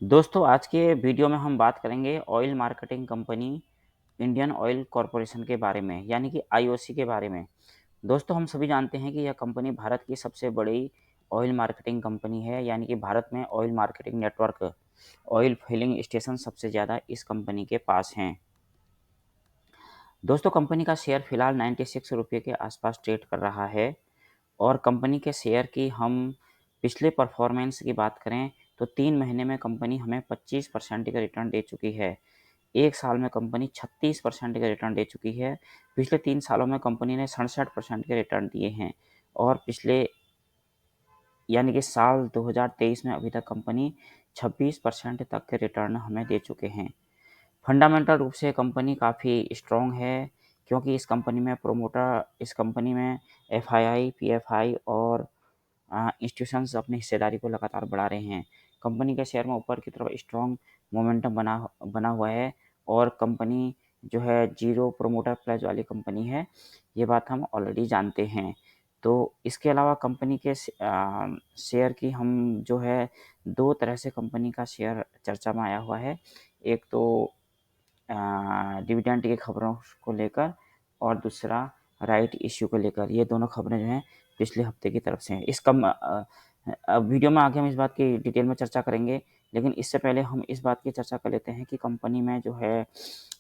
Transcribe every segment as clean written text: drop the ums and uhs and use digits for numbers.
दोस्तों आज के वीडियो में हम बात करेंगे oil marketing company Indian oil corporation के बारे में यानी कि आईओसी के बारे में। दोस्तों हम सभी जानते हैं कि यह कंपनी भारत की सबसे बड़ी ऑयल मार्केटिंग कंपनी है यानी कि भारत में oil marketing network oil filling station सबसे ज़्यादा इस कंपनी के पास हैं। दोस्तों कंपनी का शेयर फिलहाल 96 रुपये के आसपास ट्रेड कर रहा है और कंपनी के शेयर की हम पिछले परफॉर्मेंस की बात करें तो 3 महीने में कंपनी हमें 25% का रिटर्न दे चुकी है। 1 साल में कंपनी 36% का रिटर्न दे चुकी है। पिछले 3 सालों में कंपनी ने 67% के रिटर्न दिए हैं और पिछले यानी कि साल 2023 में अभी तक कंपनी 26% तक के रिटर्न हमें दे चुके हैं। फंडामेंटल रूप से कंपनी काफ़ी स्ट्रॉन्ग है क्योंकि इस कंपनी में एफआईआई, पीएफआई और इंस्टीट्यूशंस अपनी हिस्सेदारी को लगातार बढ़ा रहे हैं। कंपनी के शेयर में ऊपर की तरफ स्ट्रॉन्ग मोमेंटम बना बना हुआ है और कंपनी जो है ज़ीरो प्रोमोटर प्लेज वाली कंपनी है, ये बात हम ऑलरेडी जानते हैं। तो इसके अलावा कंपनी के शेयर की हम जो है 2 तरह से कंपनी का शेयर चर्चा में आया हुआ है। एक तो डिविडेंड की खबरों को लेकर और दूसरा राइट इश्यू को लेकर। ये दोनों खबरें जो हैं पिछले हफ्ते की तरफ से हैं। वीडियो में आगे हम इस बात की डिटेल में चर्चा करेंगे, लेकिन इससे पहले हम इस बात की चर्चा कर लेते हैं कि कंपनी में जो है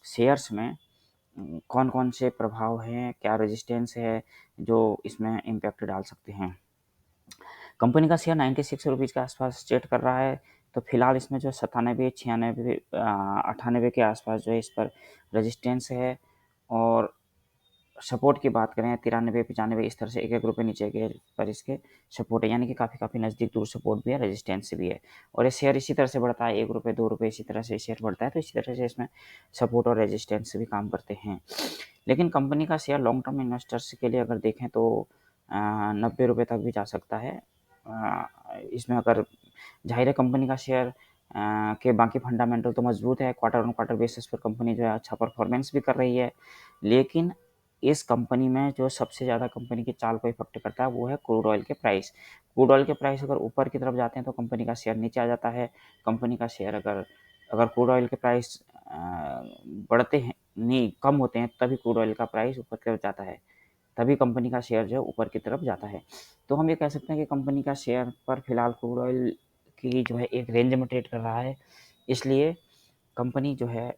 शेयर्स में कौन-कौन से प्रभाव हैं, क्या रेजिस्टेंस है, जो इसमें इम्पैक्ट डाल सकते हैं। कंपनी का शेयर 96 रुपीज़ के आसपास ट्रेड कर रहा है, तो फिलहाल इसमें जो 97, 96 98 के आसपास जो है इस पर रेजिस्टेंस है और सपोर्ट की बात करें 93, 95 इस तरह से एक-एक रुपये नीचे के पर इसके सपोर्ट है, यानी कि काफ़ी नज़दीक दूर सपोर्ट भी है, रेजिस्टेंस भी है और ये शेयर इसी तरह से बढ़ता है, 1 रुपये, 2 रुपये इसी तरह से शेयर बढ़ता है, तो इसी तरह से इसमें सपोर्ट और रेजिस्टेंस भी काम करते हैं। लेकिन कंपनी का शेयर लॉन्ग टर्म इन्वेस्टर्स के लिए अगर देखें तो 90 रुपये तक भी जा सकता है। इसमें अगर ज़ाहिर है कंपनी का शेयर के बाकी फंडामेंटल तो मजबूत है, क्वार्टर ऑन क्वार्टर बेसिस पर कंपनी जो है अच्छा परफॉर्मेंस भी कर रही है। लेकिन इस कंपनी में जो सबसे ज़्यादा कंपनी की चाल को इफ़ेक्ट करता है वो है क्रूड ऑयल के प्राइस। क्रूड ऑयल के प्राइस अगर ऊपर की तरफ जाते हैं तो कंपनी का शेयर नीचे आ जाता है। कंपनी का शेयर अगर अगर क्रूड ऑयल के प्राइस बढ़ते हैं नहीं कम होते हैं तभी क्रूड ऑयल का प्राइस ऊपर की तरफ जाता है। तभी कंपनी का शेयर जो है ऊपर की तरफ जाता है। तो हम ये कह सकते हैं कि कंपनी का शेयर पर फिलहाल क्रूड ऑयल की जो है एक रेंज में ट्रेड कर रहा है। इसलिए कंपनी जो है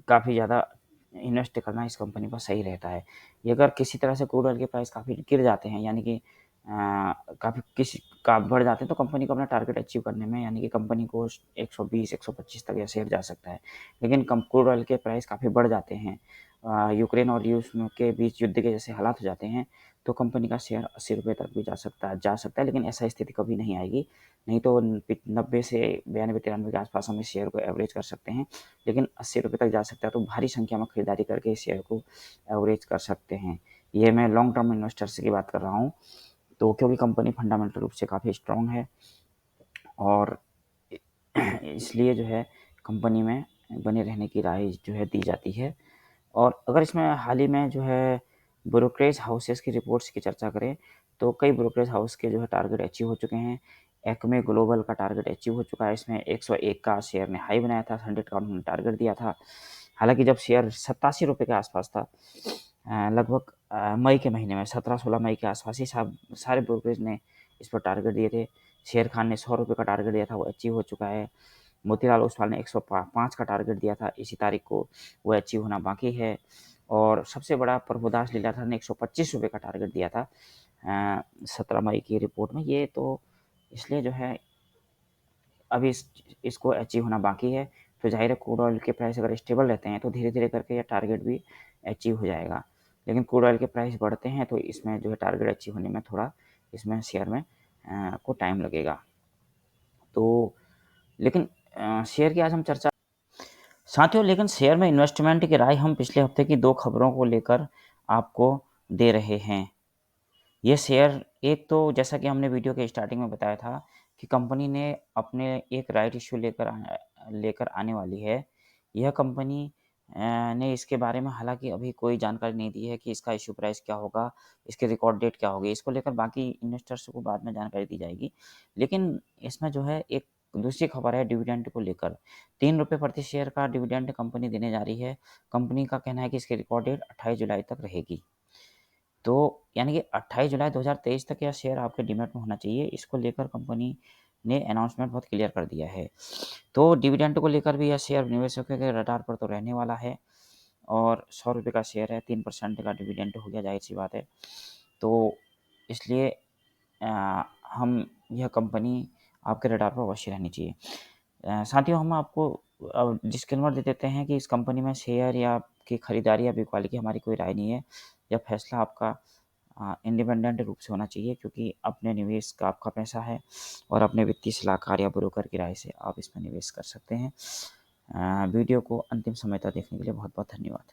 काफ़ी ज़्यादा इन्वेस्ट करना इस कंपनी पर सही रहता है। ये अगर किसी तरह से क्रूड ऑयल के प्राइस काफ़ी गिर जाते हैं यानी कि काफ़ी किसी का बढ़ जाते हैं तो कंपनी को अपना टारगेट अचीव करने में यानी कि कंपनी को 120, 125 तक या शेयर जा सकता है। लेकिन कम क्रूड ऑयल के प्राइस काफ़ी बढ़ जाते हैं। यूक्रेन और रूस में के बीच युद्ध के जैसे हालात हो जाते हैं, तो कंपनी का शेयर 80 रुपये तक भी जा सकता है लेकिन ऐसा स्थिति कभी नहीं आएगी। नहीं तो 90 से 92-93 के आस-पास हम इस शेयर को एवरेज कर सकते हैं। लेकिन 80 रुपये तक जा सकता है तो भारी संख्या में खरीदारी करके इस शेयर को एवरेज कर सकते हैं। ये मैं लॉन्ग टर्म इन्वेस्टर्स की बात कर रहा हूँ। तो क्योंकि कंपनी फंडामेंटल रूप से काफ़ी स्ट्रॉन्ग है और इसलिए जो है कंपनी में बने रहने की राय जो है दी जाती है। और अगर इसमें हाल ही में जो है ब्रोकरेज हाउसेस की रिपोर्ट्स की चर्चा करें, तो कई ब्रोकरेज हाउस के जो है टारगेट अचीव हो चुके हैं। एक्मे ग्लोबल का टारगेट अचीव हो चुका है, इसमें 101 का शेयर ने हाई बनाया था, 100 का उन्होंने टारगेट दिया था। हालाँकि जब शेयर 87 रुपये के आसपास था लगभग मई के महीने में 17-16 मई के आसपास ही सारे ब्रोकरेज ने इस पर टारगेट दिए थे। शेर खान ने 100 रुपये का टारगेट दिया था, वो अचीव हो चुका है। मोतीलाल ओसवाल ने 105 का टारगेट दिया था इसी तारीख को, वो अचीव होना बाकी है। और सबसे बड़ा प्रभुदास लीलाधर ने 125 रुपये का टारगेट दिया था 17 मई की रिपोर्ट में। ये तो इसलिए जो है अभी इसको अचीव होना बाकी है। तो ज़ाहिर है क्रूड ऑयल के प्राइस अगर स्टेबल रहते हैं तो धीरे-धीरे करके ये टारगेट भी अचीव हो जाएगा। लेकिन क्रूड ऑयल के प्राइस बढ़ते हैं तो इसमें जो है टारगेट अचीव होने में थोड़ा इसमें शेयर में को टाइम लगेगा। तो लेकिन शेयर की आज हम चर्चा साथियों लेकिन शेयर में इन्वेस्टमेंट की राय हम पिछले हफ्ते की 2 खबरों को लेकर आपको दे रहे हैं। ये शेयर एक तो जैसा कि हमने वीडियो के स्टार्टिंग में बताया था कि कंपनी ने अपने एक राइट इश्यू लेकर आने वाली है। यह कंपनी ने इसके बारे में हालाँकि अभी कोई जानकारी नहीं दी है कि इसका इश्यू प्राइस क्या होगा, इसकी रिकॉर्ड डेट क्या होगी। इसको लेकर बाकी इन्वेस्टर्स को बाद में जानकारी दी जाएगी। लेकिन इसमें जो है एक दूसरी खबर है डिविडेंड को लेकर। ₹3 प्रति शेयर का डिविडेंड कंपनी देने जा रही है। कंपनी का कहना है कि इसकी रिकॉर्ड डेट 28 जुलाई तक रहेगी। तो यानी कि 28 जुलाई 2023 तक यह शेयर आपके डीमैट में होना चाहिए। इसको लेकर कंपनी ने अनाउंसमेंट बहुत क्लियर कर दिया है। तो डिविडेंड को लेकर भी यह शेयर निवेशकों के रडार पर तो रहने वाला है और ₹100 का शेयर है, 3% का डिविडेंड हो गया, ज़ाहिर-सी बात है। तो इसलिए हम यह कंपनी आपके रडार पर अवश्य रहनी चाहिए। साथियों, हम आपको डिस्क्लेमर दे देते हैं कि इस कंपनी में शेयर या की खरीदारी या बिकवाली की हमारी कोई राय नहीं है। यह फैसला आपका इंडिपेंडेंट रूप से होना चाहिए, क्योंकि अपने निवेश का आपका पैसा है और अपने वित्तीय सलाहकार या ब्रोकर की राय से आप इसमें निवेश कर सकते हैं। वीडियो को अंतिम समय तक देखने के लिए बहुत-बहुत धन्यवाद।